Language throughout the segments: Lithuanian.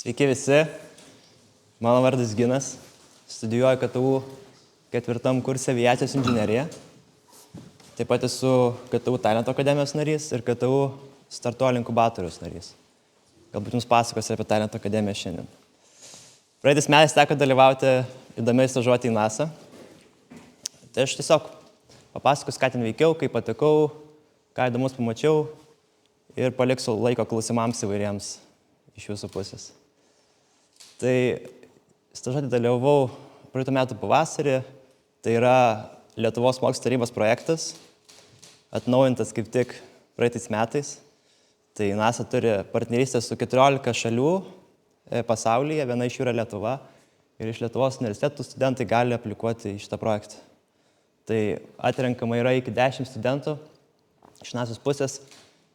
Sveiki visi, mano vardas Ginas, studijuoju KTU 4 kurse aviacijos inžineriją. Taip pat esu KTU Talento akademijos narys ir KTU Startuolių inkubatoriaus narys. Galbūt jums pasakosiu apie Talento akademiją šiandien. Praeitais metais teko dalyvauti įdomiai stažuoti į NASA. Tai aš tiesiog papasakosiu, ką ten veikiau, kaip patekau, ką įdomus pamačiau ir paliksiu laiko klausimams įvairiems iš jūsų pusės. Tai stažuotį dalyvavau praeitų metų pavasarį, tai yra Lietuvos mokslo tarybos projektas, atnaujintas kaip tik praeitais metais. Tai NASA turi partnerystę su 14 šalių pasaulyje, viena iš jų yra Lietuva ir iš Lietuvos universitetų studentai gali aplikuoti į šitą projektą. Tai atrenkama yra iki 10 studentų iš NASA's pusės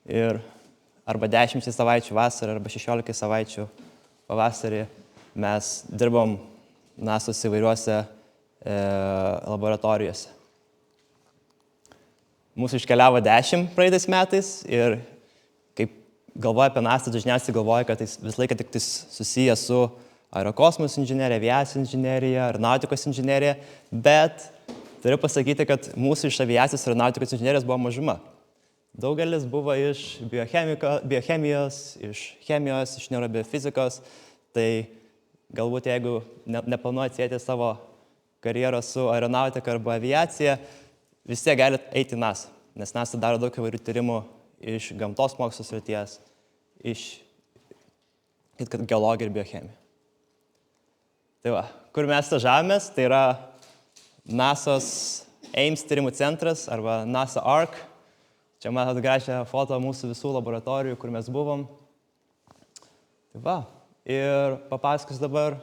ir arba 10 savaičių vasarą, arba 16 savaičių pavasarį mes dirbom NASA's įvairiuose laboratorijose. Mūsų iškeliavo 10 praeitais metais ir kaip galvoja apie NASA, dažniausiai galvoja, kad tai visą laiką tik susijęs su aerokosmos inžinerija, aviacijos inžinerija, aeronautikos inžinerija, bet turiu pasakyti, kad mūsų iš aviacijos ir aeronautikos inžinerijos buvo mažuma. Daugelis buvo iš biochemijos, iš chemijos, iš neurobiofizikos, tai galbūt jeigu neplanuojate sieti savo karjeros su aeronautika arba aviacija, vis tiek galite eiti į NASA, nes NASA daro daug įvairių tyrimų iš gamtos mokslo srities, iš geologija ir biochemija. Tai va, kur mes stažavomės, tai yra NASA's Ames tyrimų centras arba NASA ARC. Čia matot gražią foto mūsų visų laboratorijų, kur mes buvom. Tai va, ir papasakosiu dabar,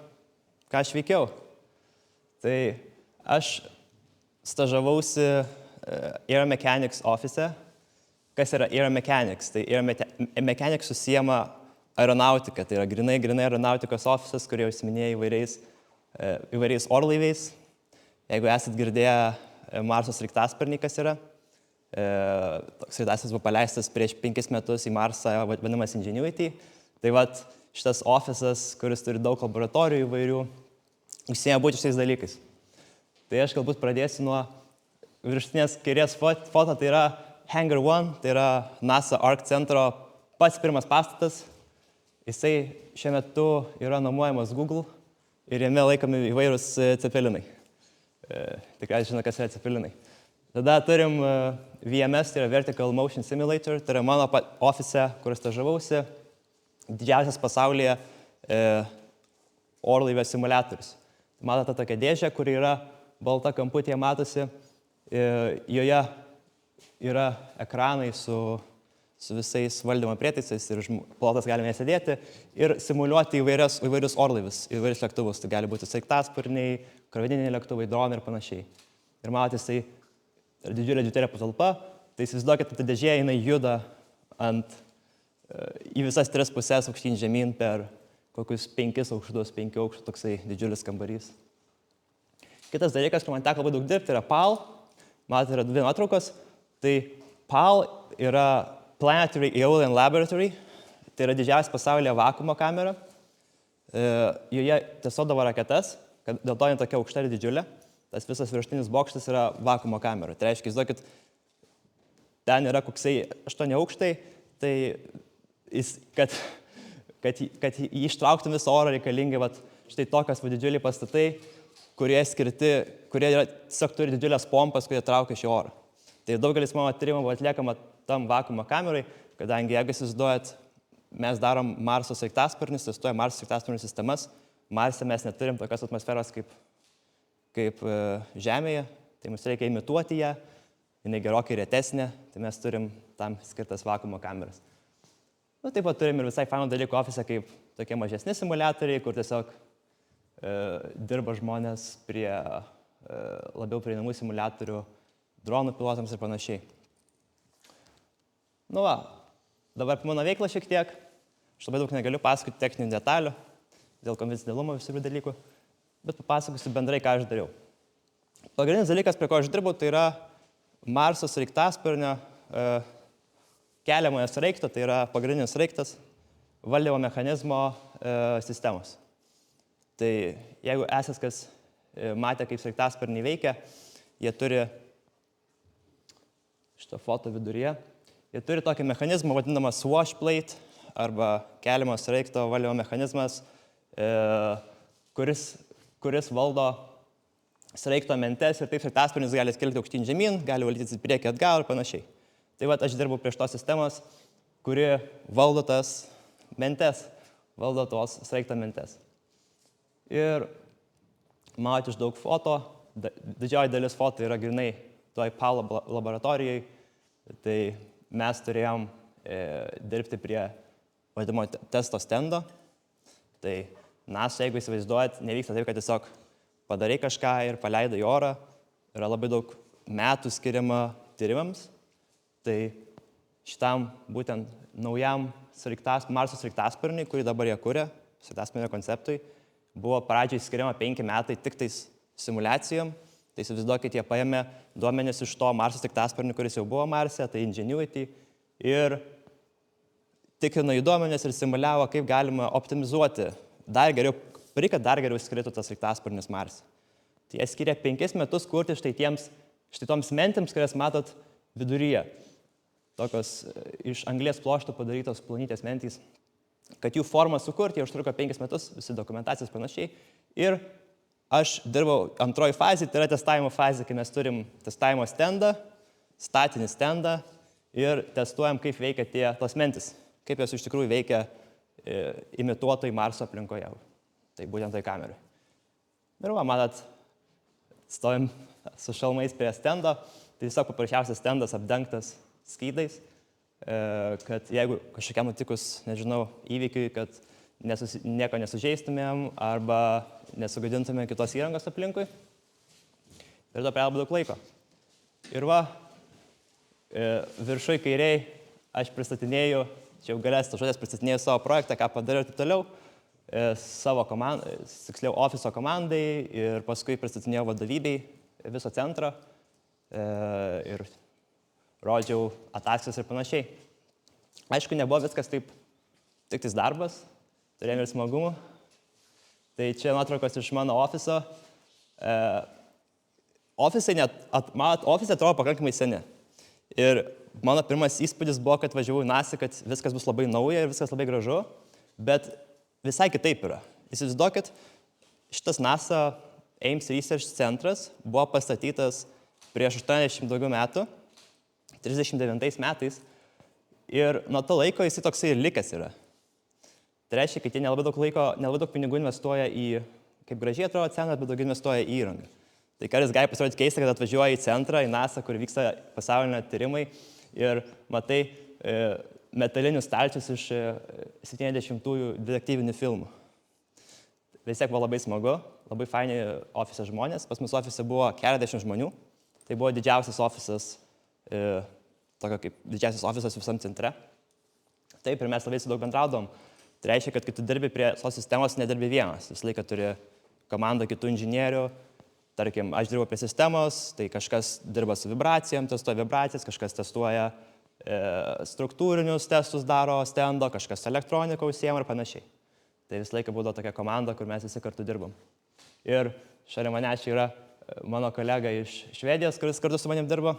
ką aš veikiau. Tai aš stažavausi Aero Mechanics office. Kas yra Aero Mechanics? Tai Aero Mechanics susijama aeronautika. Tai yra grinai aeronautikos offices, kurie užsiminėja įvairiais orlaiviais. Jeigu esat girdėję Marso sraigtasparnį, kas yra, toks sraigtasparnis buvo paleistas prieš 5 metus į Marsą, vadinamas Ingenuity. Tai vat šitas ofisas, kuris turi daug laboratorijų įvairių, užsiėmė būti šitais dalykais. Tai aš galbūt pradėsiu nuo viršutinės kairės foto, tai yra Hangar 1, tai yra NASA ARC centro pats pirmas pastatas. Jisai šiuo metu yra nuomojamas Google ir jame laikomi įvairūs cepelinai. Tikrai žino, kas yra cepelinai. Tada turim VMS, tai yra Vertical Motion Simulator, tai yra mano ofise, kur stažavausi, didžiausias pasaulyje orlaivio simuliatorius. Matote tokią dėžę, kuri yra balta kamputėje matosi, joje yra ekranai su visais valdymo prietaisais ir pilotas galime sėdėti ir simuliuoti įvairius orlaivius, įvairius lėktuvus. Tai gali būti sraigtasparniai, krovininiai lėktuvai, dronai ir panašiai. Ir matote, tai didžiulė didelė patalpa, tai įsivaizduokit, ta dėžė jinai juda į visas 3 pusės aukštyn žemyn per kokius 5 aukštus, 5 aukštų, toksai didžiulis kambarys. Kitas dalykas, kur man teko labai daug dirbti, yra PAL. Matote, yra 2 nuotraukos. Tai PAL yra Planetary Aeolian Laboratory. Tai yra didžiausia pasaulyje vakuumo kamera. Joje tiesiodavo raketas, kad dėl to jin tokia aukšta ir didžiulė. Tas visas viršutinis bokštas yra vakuumo kamera. Tai reiškia, įsivaizduokit, ten yra koksai 8 aukštai, tai kad jį ištrauktum visą orą reikalingi štai tokios didžiuliai pastatai, kurie tiesiog turi didžiulės pompas, kurie traukia šį orą. Tai daugelis mano tyrimų buvo atliekama tam vakuumo kamerai, kadangi jeigu įsivaizduojat, mes darom Marso sraigtasparnius, testuojam Marso sraigtasparnių sistemas. Marse mes neturim tokios atmosferos kaip Žemėje, tai mums reikia imituoti ją, jinai gerokai retesnė, tai mes turim tam skirtas vakuumo kameras. Taip pat turim ir visai fainų dalykų ofise, kaip tokie mažesni simuliatoriai, kur tiesiog dirba žmonės prie labiau prieinamų simuliatorių, dronų pilotams ir panašiai. Dabar apie mano veiklą šiek tiek. Aš labai daug negaliu pasakoti techninių detalių, dėl konfidencialumo visų dalykų, bet papasakosiu bendrai, ką aš dariau. Pagrindinis dalykas, prie ko aš dirbau, tai yra Marso sraigtasparnio keliamojo sraigto, tai yra pagrindinis sraigtas, valdymo mechanizmo sistemos. Tai jeigu esat kas matė, kaip sraigtasparniai veikia, jie turi šitą foto viduryje, jie turi tokį mechanizmą vadinamą swash plate arba keliamo sraigto valdymo mechanizmas, kuris valdo sraigto mentes ir taip sraigtasparnis gali skilti aukštyn žemyn, gali valdytis į priekį atgal ir panašiai. Tai vat aš dirbu prie šitos sistemos, kuri valdo tas mentes, valdo tos sraigto mentes. Ir matote iš daug foto, didžioji dalis foto yra grynai toj PAL laboratorijai, tai mes turėjom dirbti prie vadinamo testo stendo. Tai NASA, jeigu įsivaizduojat, nevyksta taip, kad tiesiog padarai kažką ir paleidai į orą, yra labai daug metų skiriama tyrimams. Tai šitam būtent naujam Marso sraigtasparniui, kurį dabar jie kuria, sraigtasparnio konceptui, buvo pradžiai skiriama 5 metai tik tais simuliacijom. Tai įsivaizduokit, jie paėmė duomenis iš to Marso sraigtasparnio, kuris jau buvo Marse, tai Ingenuity, ir tikrino į duomenis ir simuliavo, kaip galima optimizuoti dar geriau, kad dar geriau skritų tas sraigtasparnis Marse. Tai jie skiria 5 metus kurti štai toms mentims, kurias matot viduryje. Tokios iš anglies plošto padarytos plonytės mentys. Kad jų formą sukurti, jie užtruko 5 metus, visi dokumentacijos panašiai. Ir aš dirbau antroji fazė, tai yra testavimo fazė, kai mes turim testavimo stendą, statinį stendą ir testuojam, kaip veikia tos mentis, kaip jos iš tikrųjų veikia imituotojai Marso aplinkoje. Tai būtent tai kamerai. Ir matot, stovim su šalmais prie stendo, tai tiesiog paprasčiausias stendas apdengtas skydais, kad jeigu kažkokiam nutikus, nežinau, įvykiui, kad nieko nesužeistumėm arba nesugadintumėm kitos įrangos aplinkui. Ir to praėjo daug laiko. Ir viršui kairiai aš pristatinėjau, čia jau galės to žodės, pristatinėjau savo projektą, ką padariau ir taip toliau, savo komandai, tiksliau ofiso komandai ir paskui pristatinėjau vadovybei viso centro ir rodžiau ataskaitas ir panašiai. Aišku, nebuvo viskas taip tik tais darbas, turėjome ir smagumų. Tai čia nuotraukos iš mano ofiso. Ofisai atrodo pakankamai seni. Ir mano pirmas įspūdis buvo, kad važiavau į NASA, kad viskas bus labai nauja ir viskas labai gražu, bet visai kitaip yra. Įsivaizduokit, šitas NASA Ames Research centras buvo pastatytas prieš 80 daugiau metų, 39 metais, ir nuo to laiko jis toksai ir likęs yra. Tai reiškia, kad jie nelabai daug pinigų investuoja į, kaip gražiai atrodo centras, bet daugiau investuoja į įrangą. Tai kartais gali pasirodyti keista, kad atvažiuoja į centrą, į NASA, kur vyksta pasaulinio tyrimai ir matai metalinius stalčius iš 70-ųjų detektyvinių filmų. Vis tiek buvo labai smagu, labai faini ofise žmonės. Pas mus ofise buvo keliasdešimt žmonių. Tai buvo didžiausias ofisas, didžiausias ofisas visam centre. Taip, ir mes labai su daug bendraudom. Tai reiškia, kad kai tu dirbi prie tos sistemos, nedirbi vienas. Visą laiką turi komandą kitų inžinierių. Tarkim, aš dirbu prie sistemos, tai kažkas dirba su vibracijom, testuoja vibracijas, kažkas testuoja struktūrinius testus daro stendo, kažkas elektroniką užsiema ir panašiai. Tai visą laiką būdavo tokia komanda, kur mes visi kartu dirbam. Ir šalia manęs čia yra mano kolega iš Švedijos, kuris kartu su manim dirbo.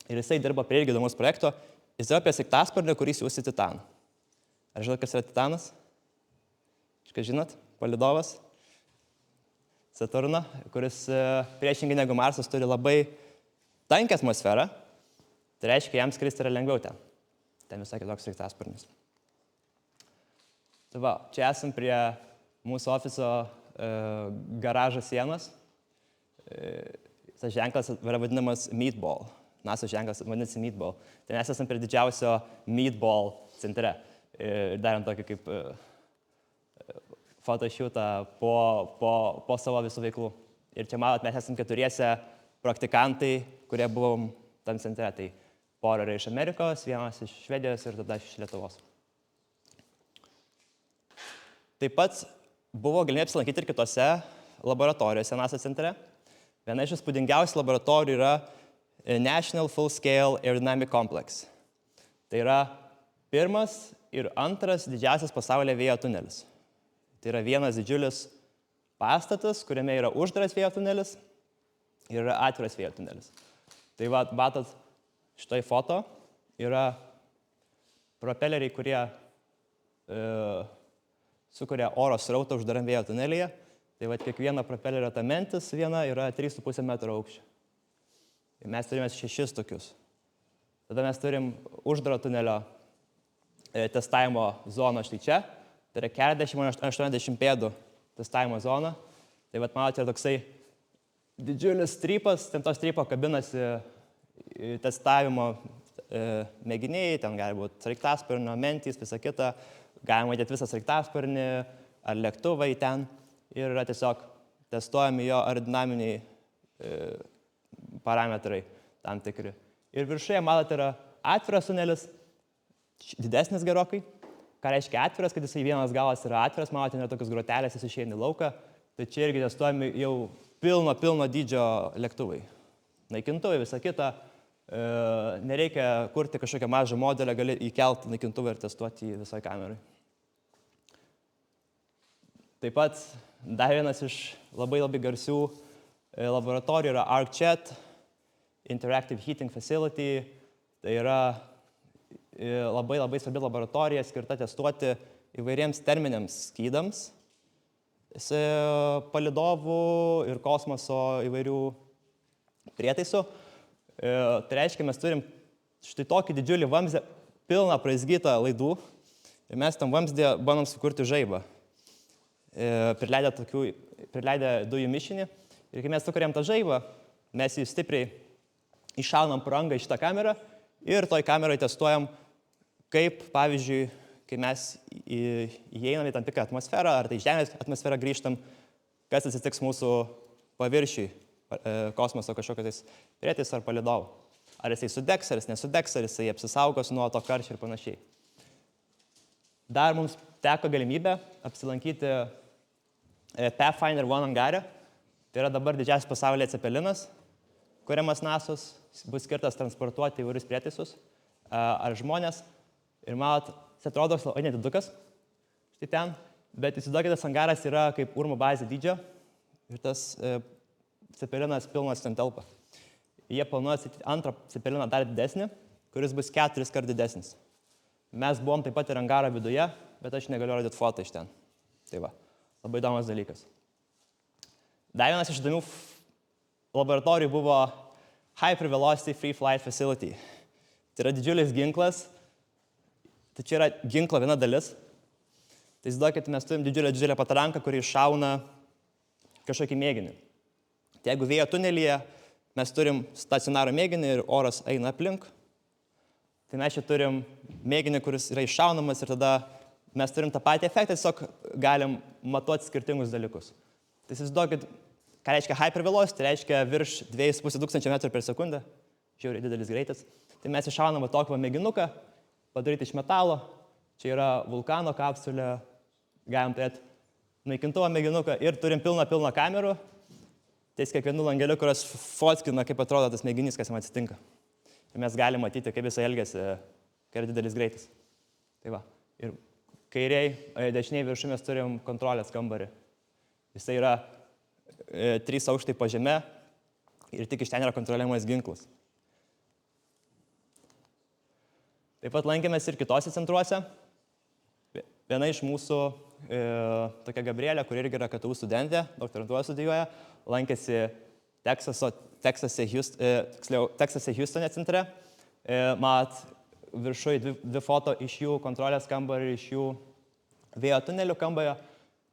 Ir jisai dirbo prie irgi įdomus projekto. Jis dirbo prie sraigtasparnio, kurį siųs į Titaną. Ar žinot, kas yra Titanas? Kažkas žinot? Palydovas Saturno, kuris priešingai negu Marsas turi labai tankią atmosferą. Tai reiškia, jam skristi yra lengviau ten. Ten visai kitoks sraigtasparnis. Tai va, čia esam prie mūsų ofiso garažo sienos. Tas ženklas yra vadinamas Meatball. NASA ženklas vadinasi Meatball. Tai mes esam prie didžiausio Meatball centre. Darėm tokį kaip fotošiūtą po savo visų veiklų. Ir čia matot, mes esam 4 praktikantai, kurie buvom tam centre. Tai pora yra iš Amerikos, vienas iš Švedijos ir tada iš Lietuvos. Taip pat buvo galimybė apsilankyti ir kitose laboratorijose NASA centre. Viena iš įspūdingiausių laboratorijų yra National Full Scale Aerodynamic Complex. Tai yra pirmas ir antras didžiausias pasaulyje vėjo tunelis. Tai yra vienas didžiulis pastatas, kuriame yra uždaras vėjo tunelis ir yra atviras vėjo tunelis. Tai matot, šitoj foto yra propeleriai, kurie sukuria oro srautą uždaram vėjo tunelyje. Tai kiekviena propelerio ta mentis viena yra 3,5 metro aukščio. Ir mes turime 6 tokius. Tada mes turim uždaro tunelio testavimo zoną štai čia. Tai yra 40-80 pėdų testavimo zona. Tai matote, yra toksai didžiulis strypas, ten to strypo kabinasi testavimo mėginiai, ten gali būti sraigtasparnio, mentys, visa kita. Galima matyti visą sraigtasparnį ar lėktuvai ten. Ir yra tiesiog testuojami jo aerodinaminiai parametrai tam tikri. Ir viršuje, matote, yra atviras tunelis, didesnis gerokai. Ką reiškia atviras, kad jisai vienas galas yra atviras, matote, yra tokios grotelės, jis išeina į lauką. Tai čia irgi testuojami jau pilno dydžio lėktuvai. Naikintuvai, visa kita. Nereikia kurti kažkokią mažą modelę, gali įkelti naikintuvą ir testuoti jį visai kamerai. Taip pat dar vienas iš labai garsių laboratorijų yra ArcJet, Interactive Heating Facility. Tai yra labai svarbi laboratorija skirta testuoti įvairiems terminiams skydams, palydovų ir kosmoso įvairių prietaisų. Tai reiškia, mes turim štai tokį didžiulį vamzdį, pilną praizgytą laidų ir mes tam vamzdį bandom sukurti žaibą. Prileidę dujų mišinį ir kai mes sukuriam tą žaibą, mes jį stipriai iššaunam pro angą į šitą kamerą ir toj kamerai testuojam, kaip, pavyzdžiui, kai mes įeinam į tam tikrą atmosferą, ar tai Žemės atmosferą grįžtam, kas atsitiks mūsų paviršiui, kosmoso kažkokiais prietaisais ar palydovų. Ar jisai sudegs, ar jis nesudegs, ar jisai apsisaugos nuo to karščio ir panašiai. Dar mums teko galimybę apsilankyti Pathfinder 1 angare. Tai yra dabar didžiausias pasaulyje cepelinas, kuriamas NASO's, bus skirtas transportuoti įvairius prietaisus ar žmonės. Ir manot, jis atrodo labai nedidukas, štai ten, bet įsivaizduokite, tas angaras yra kaip Urmo bazė dydžio ir tas cepelinas pilnas ten telpa. Jie planuoja statyti antrą cepeliną dar didesnį, kuris bus 4 kart didesnis. Mes buvom taip pat ir angaro viduje, bet aš negaliu rodyti foto iš ten. Tai va, labai įdomus dalykas. Dar vienas iš įdomių laboratorijų buvo Hypervelocity Free Flight Facility. Tai yra didžiulis ginklas. Tai čia yra ginklo viena dalis. Tai įsivaizduokite, mes turim didžiulę patranką, kuri iššauna kažkokį mėginį. Tai jeigu vėjo tunelyje mes turim stacionarų mėginį ir oras eina aplink, tai mes čia turim mėginį, kuris yra iššaunamas ir tada mes turim tą patį efektą, tiesiog galim matuoti skirtingus dalykus. Tai įsivaizduokit, ką reiškia hypervelocity, tai reiškia virš 2500 metrų per sekundę, žiauriai didelis greitis. Tai mes iššaunam tokį mėginuką, padaryti iš metalo, čia yra vulkano kapsulė, galim turėti naikintuvą mėginuką ir turim pilną kamerų, ties kiekvienu langeliu, kurios fotkina, kaip atrodo tas mėginys, kas jam atsitinka. Ir mes galime matyti, kaip jisai elgiasi, kai yra didelis greitis. Tai va, ir kairiai, dešiniai viršų mes turim kontrolės kambarį. Jisai yra 3 aukštai po žeme ir tik iš ten yra kontroliuojamas ginklas. Taip pat lankėmės ir kitose centruose. Viena iš mūsų, tokia Gabrielė, kuri irgi yra KTU studentė, doktorantūroje studijuoja, lankėsi Teksase Houstone centre. Mat, viršui 2 foto iš jų kontrolės kambario ir iš jų vėjo tunelių kambario.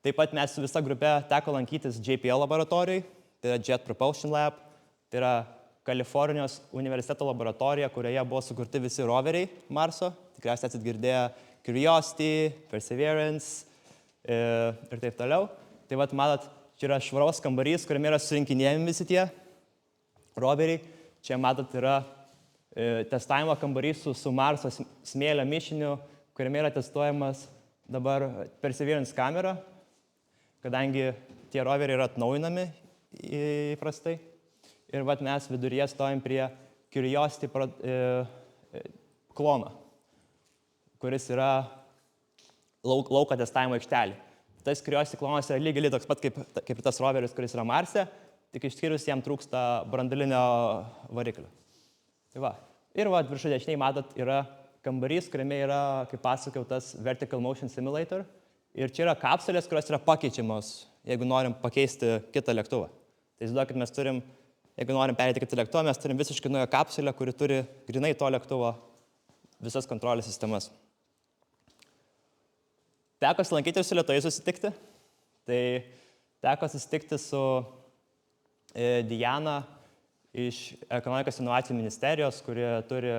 Taip pat mes su visa grupe teko lankytis JPL laboratorijai, tai yra Jet Propulsion Lab, tai yra Kalifornijos universiteto laboratorija, kurioje buvo sukurti visi roveriai Marso. Tikriausiai esat girdėję Curiosity, Perseverance ir taip toliau. Tai vat, matot, čia yra švaros kambarys, kuriame yra surinkinėjami visi tie roveriai. Čia, matot, yra testavimo kambarys su Marso smėlio mišiniu, kuriame yra testuojamas dabar Perseverance kamera, kadangi tie roveriai yra atnaujinami įprastai. Ir vat mes viduryje stovim prie Curiosity klono, kuris yra lauko testavimo aikštelė. tas Curiosity klonas yra lygiai toks pat kaip ir tas roveris, kuris yra Marse, tik išskyrus jam trūksta branduolinio variklio. Tai va. Ir va, viršų dešiniai matot, yra kambarys, kuriame yra, kaip pasakiau, tas Vertical Motion Simulator. Ir čia yra kapsulės, kurios yra pakeičiamos, jeigu norim pakeisti kitą lėktuvą. Tai įsivaizduokit, mes turim, jeigu norim perėti kitą lėktuvą, mes turim visiškai naują kapsulę, kuri turi grinai to lėktuvo visas kontrolės sistemas. Teko lankyti ir su lietuviais susitikti. Tai teko susitikti su Diana iš Ekonomikos inovacijų ministerijos, kuri turi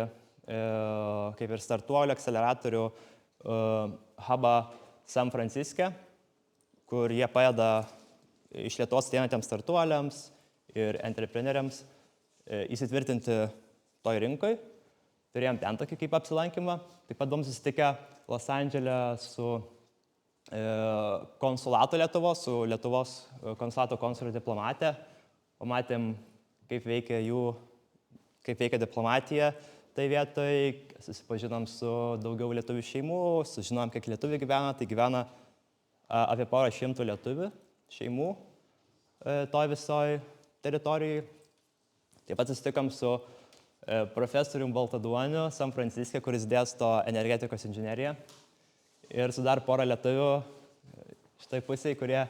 kaip ir startuolių, akceleratorių hubą San Franciske, kur jie padeda iš Lietuvos ateinantiems startuoliams ir entrepreneriams įsitvirtinti toj rinkoj. Turėjom ten tokį kaip apsilankymą. Taip pat buvom susitikę Los Andžele su konsulatu Lietuvos, su Lietuvos konsulato konsulų diplomatė. Pamatėm, kaip veikia diplomatija tai vietoj, susipažinom su daugiau lietuvių šeimų, sužinom, kiek lietuvių gyvena, tai gyvena apie porą šimtų lietuvių šeimų toj visoj teritorijai. Taip pat susitikom su profesorium Baltaduoniu San Franciske, kuris dėsto energetikos inžineriją. Ir su dar porą lietuvių šitoj pusėje, kurie,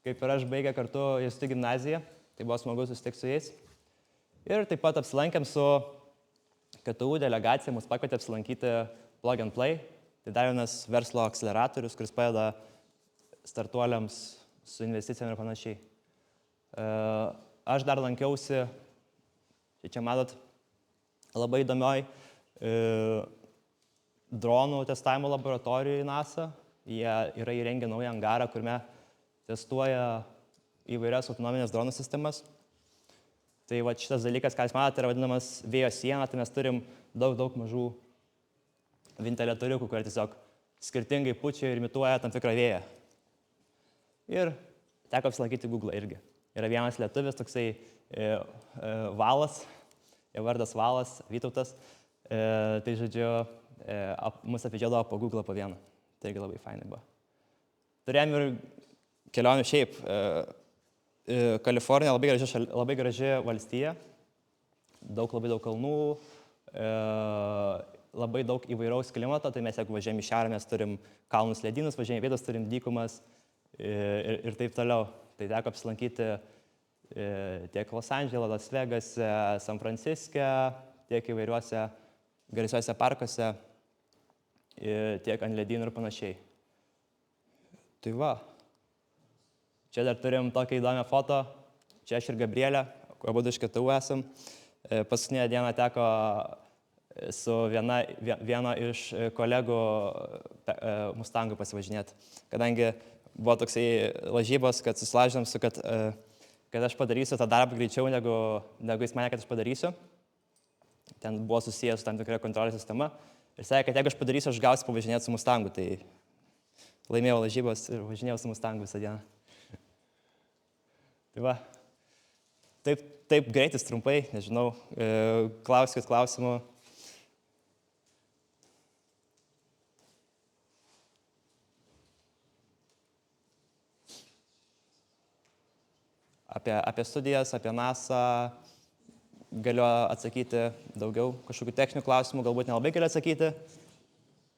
kaip ir aš, baigė kartu Jėzuitų gimnaziją. Tai buvo smagu susitikti su jais. Ir taip pat apsilankėm su KTU delegacija, mus pakvietė apsilankyti Plug and Play. Tai dar vienas verslo akceleratorius, kuris padeda startuoliams su investicijom ir panašiai. Aš dar lankiausi, čia matot, labai įdomioj dronų testavimo laboratorijoje NASA. Jie yra įrengę naują angarą, kuriame testuoja įvairias autonominės dronų sistemas. Tai va šitas dalykas, ką jūs matote, yra vadinamas vėjo siena, tai mes turim daug mažų ventiliatoriukų, kurie tiesiog skirtingai pučia ir imituoja tam tikrą vėją. Ir teko apsilankyti Google irgi. Yra vienas lietuvis, toksai Valas, jo vardas Valas, Vytautas. Tai žodžiu, mus apvedžiodavo po Google po vieną. Tai irgi labai fainai buvo. Turėjom ir kelionių šiaip. Kalifornija labai graži valstija, labai daug kalnų, labai daug įvairaus klimato, tai mes jeigu važiuojame į šiaurę, mes turim kalnus ledynus, važiuojame į pietus, turim dykumas ir taip toliau. Tai teko apsilankyti tiek Los Andžele, Las Vegase, San Franciske, tiek įvairiuose garsiuose parkuose, tiek ant ledynų ir panašiai. Tai va. Čia dar turim tokią įdomią foto. Čia aš ir Gabrielė, abudu iš KTU esam. Paskutinę dieną teko su vieno iš kolegų Mustangų pasivažinėti. Kadangi buvo toksai lažybos, kad susilažinom su, kad aš padarysiu tą darbą greičiau, negu jis mane, kad aš padarysiu. Ten buvo susijęs su tam tikra kontrolės sistema. Ir sakė, kad jeigu aš padarysiu, aš gausiu pavažinėti su Mustangu. Tai laimėjau lažybos ir važinėjau su Mustangu visą dieną. Tai va, taip greitis trumpai, nežinau, klauskit klausimų. Apie studijas, apie NASA galiu atsakyti daugiau, kažkokių techninių klausimų galbūt nelabai galiu atsakyti,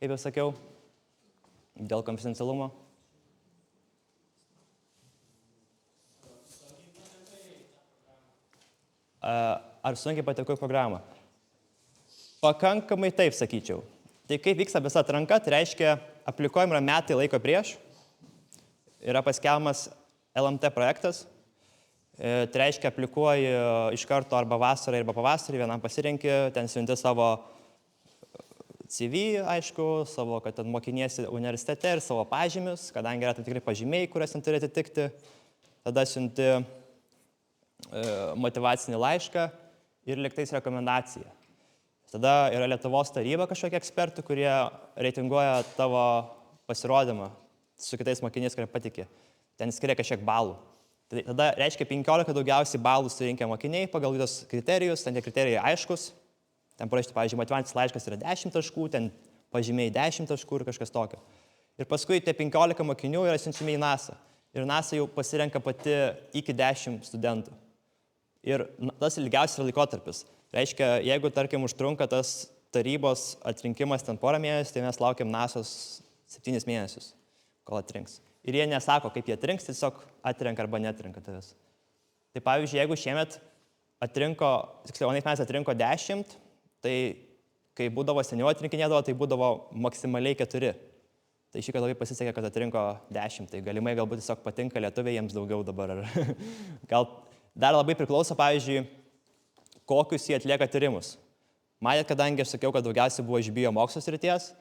kaip jau sakiau, dėl konfidencialumo. Ar sunkiai patekau į programą? Pakankamai taip, sakyčiau. Tai kaip vyksta visa atranka, tai reiškia, aplikuojama yra metai laiko prieš, yra paskelbiamas LMT projektas, tai reiškia, aplikuoji iš karto arba vasarą, arba pavasarį, vienam pasirenki, ten siunti savo CV, aišku, savo, kad ten mokiniesi universitete ir savo pažymius, kadangi yra tam tikrai pažymiai, kurias ten turi atitikti, tada siunti motyvacinį laišką ir lygtais rekomendaciją. Tada yra Lietuvos taryba kažkokie ekspertų, kurie reitinguoja tavo pasirodymą su kitais mokiniais, kurie patikė. Ten skiria kažkiek balų. Tada reiškia 15 daugiausiai balų surinkę mokiniai pagal tos kriterijus, ten tie kriterijai aiškus. Ten parašyti, pavyzdžiui, motyvacinis laiškas yra 10 taškų, ten pažymiai 10 taškų ir kažkas tokio. Ir paskui tie 15 mokinių yra siunčiami į NASA. Ir NASA jau pasirenka pati iki 10 studentų. Ir tas ilgiausias laikotarpis. Reiškia, jeigu, tarkim, užtrunka tas tarybos atrinkimas ten porą mėnesių, tai mes laukiam NASA's 7 mėnesius, kol atrinks. Ir jie nesako, kaip jie atrinks, tiesiog atrenka arba netrenka tavęs. Tai pavyzdžiui, jeigu šiemet atrinko, tiksliau, anais metais atrinko 10, tai kai būdavo seniau atrinkinėdavo, tai būdavo maksimaliai 4. Tai šį kartą labai pasisekė, kad atrinko 10, tai galimai galbūt tiesiog patinka lietuviai jiems daugiau dabar. Gal dar labai priklauso, pavyzdžiui, kokius jie atlieka tyrimus. Matėt, kadangi aš sakiau, kad daugiausiai buvo iš biomokslo srities,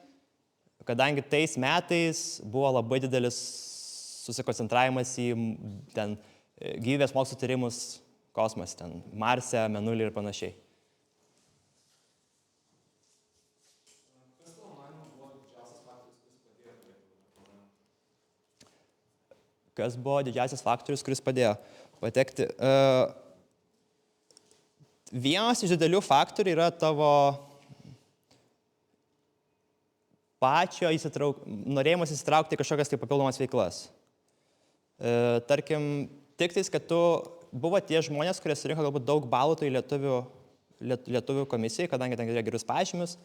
kadangi tais metais buvo labai didelis susikoncentravimas į ten gyvybės mokslo tyrimus kosmose, ten Marse, Mėnulį ir panašiai. Kas tavo manymu buvo didžiausias faktorius, kuris padėjo Lietuvai? Kas buvo didžiausias faktorius, kuris padėjo patekti? Vienas iš didelių faktorių yra tavo pačio norėjimas įsitraukti į kažkokias tai papildomas veiklas. Tarkim, tik tais, kad tu buvo tie žmonės, kurie surinko galbūt daug balų tai lietuvių komisijai, kadangi ten yra gerus pažymius,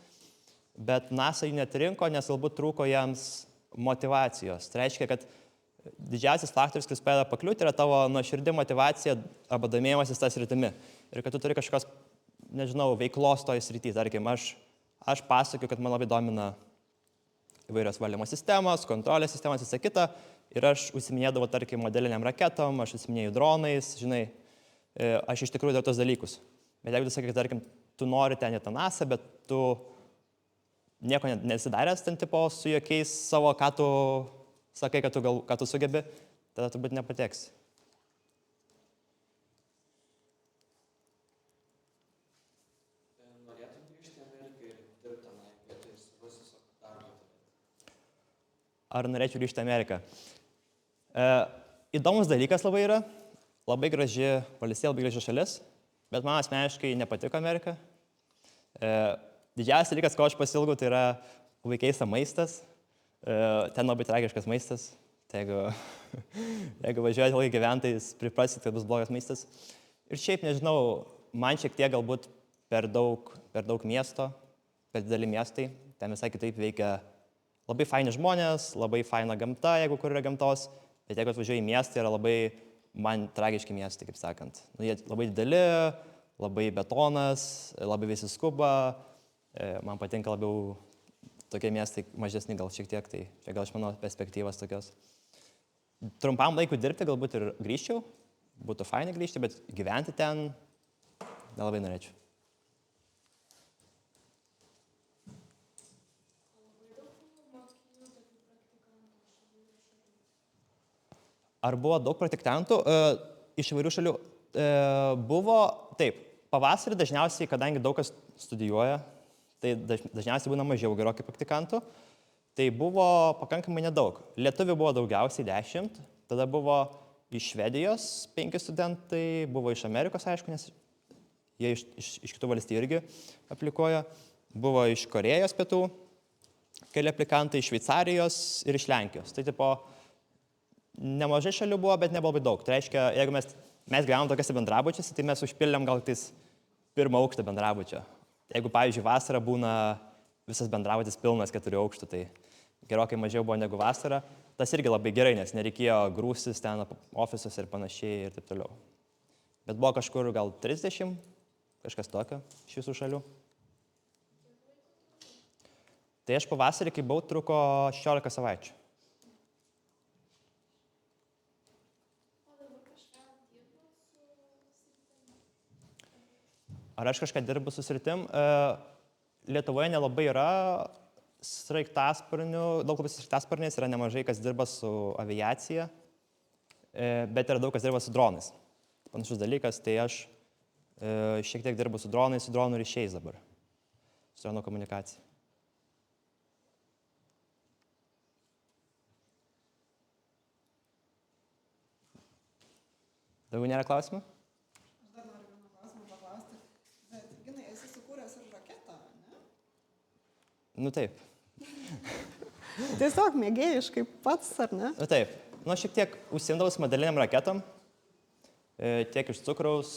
bet NASA jų netrinko, nes galbūt trūko jiems motivacijos. Tai reiškia, kad didžiausias faktorius, kuris padeda pakliūti, yra tavo nuoširdi motivacija arba domėjimasis tą sritimi. Ir kad tu turi kažkokios, nežinau, veiklos toj srity. Tarkim, aš pasakiu, kad man labai domina įvairios valdymo sistemos, kontrolės sistemos, visa kita. Ir aš užsiminėdavau, tarkim, modeliniam raketom, aš užsiminėjau dronais, žinai, aš iš tikrųjų darau tos dalykus. Bet jeigu tu sakai, tarkim, tu nori ten į tą NASA, bet tu nieko nesidaręs ten tipo su jokiais savo, ką tu sakai, ką tu sugebi, tada turbūt nepateksi. Norėtum grįžti į Ameriką ir dirbti tenai, vietoj savus darbą? Ar norėčiau grįžti į Ameriką? Įdomus dalykas labai yra, labai graži valstybė, labai graži šalis, bet man asmeniškai nepatiko Amerika. Didžiausias dalykas, ko aš pasilgau, tai yra labai keista maistas. Ten labai tragiškas maistas. Tai jeigu važiuojate ilgai gyventojais, priprasit, kad bus blogas maistas. Ir šiaip, nežinau, man šiek tiek galbūt per daug miesto, per dideli miestai. Ten visai kitaip veikia labai faini žmonės, labai faina gamta, jeigu kur yra gamtos. Bet jeigu atvažiuoji į miestą, yra labai, man tragiški miestai, kaip sakant. Jie labai dideli, labai betonas, labai visi skuba. Man patinka labiau tokie miestai mažesni gal šiek tiek, tai čia gal iš mano perspektyvos tokios. Trumpam laikui dirbti galbūt ir grįžčiau, būtų fainai grįžti, bet gyventi ten nelabai norėčiau. Ar buvo daug praktikantų iš įvairių šalių? Buvo, taip, pavasarį dažniausiai, kadangi daug kas studijuoja, tai dažniausiai būna mažiau gerokai praktikantų, tai buvo pakankamai nedaug. Lietuvių buvo daugiausiai 10, tada buvo iš Švedijos 5 studentai, buvo iš Amerikos, aišku, nes jie iš kitų valstybių irgi aplikuoja, buvo iš Korėjos pietų, keli aplikantai, iš Šveicarijos ir iš Lenkijos. Tai tipo, nemažai šalių buvo, bet nebuvo labai daug. Tai reiškia, jeigu mes gyvenom tokiuose bendrabučiuose, tai mes užpildėm gal tais pirmą aukštą bendrabučio. Jeigu, pavyzdžiui, vasarą būna visas bendrabutis pilnas 4 aukštų, tai gerokai mažiau buvo negu vasarą. Tas irgi labai gerai, nes nereikėjo grūstis ten ofisuose ir panašiai ir taip toliau. Bet buvo kažkur gal 30, kažkas tokio iš visų šalių. Tai aš pavasarį, kai buvau, truko 16 savaičių. Ar aš kažką dirbu su sritim? Lietuvoje nelabai yra sraigtasparnių, daug labai sraigtasparniais, yra nemažai, kas dirba su aviacija, bet yra daug kas dirba su dronais. Panašus dalykas, tai aš šiek tiek dirbu su dronais, su dronų ryšiais dabar, su dronų komunikacija. Daugiau nėra klausimų? Aš dar noriu vieną klausimą paklausti. Bet, Ginai, esi sukūręs ir raketą, ne? Nu taip. Tiesiog mėgėjiškai pats, ar ne? Na taip, nu šiek tiek užsiimdavau modeliniam raketom, tiek iš cukraus,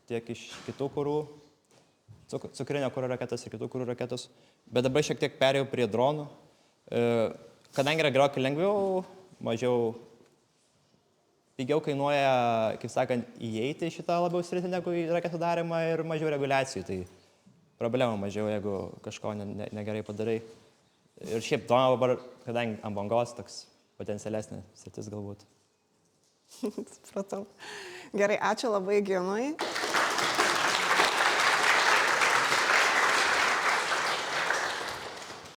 tiek iš kitų kurų, cukrinio kuro raketos ir kitų kurų raketos, bet dabar šiek tiek perėjau prie dronų, kadangi yra gerokai lengviau, mažiau, pigiau kainuoja, kaip sakant, įeiti į šitą labiau sritį negu į raketų darimą ir mažiau reguliacijų, tai problemų mažiau, jeigu kažko negerai padarai. Ir šiaip dronų dabar, kadangi ant bangos, toks potencialesnė sritis galbūt. Supratau. Gerai, ačiū labai Ginui.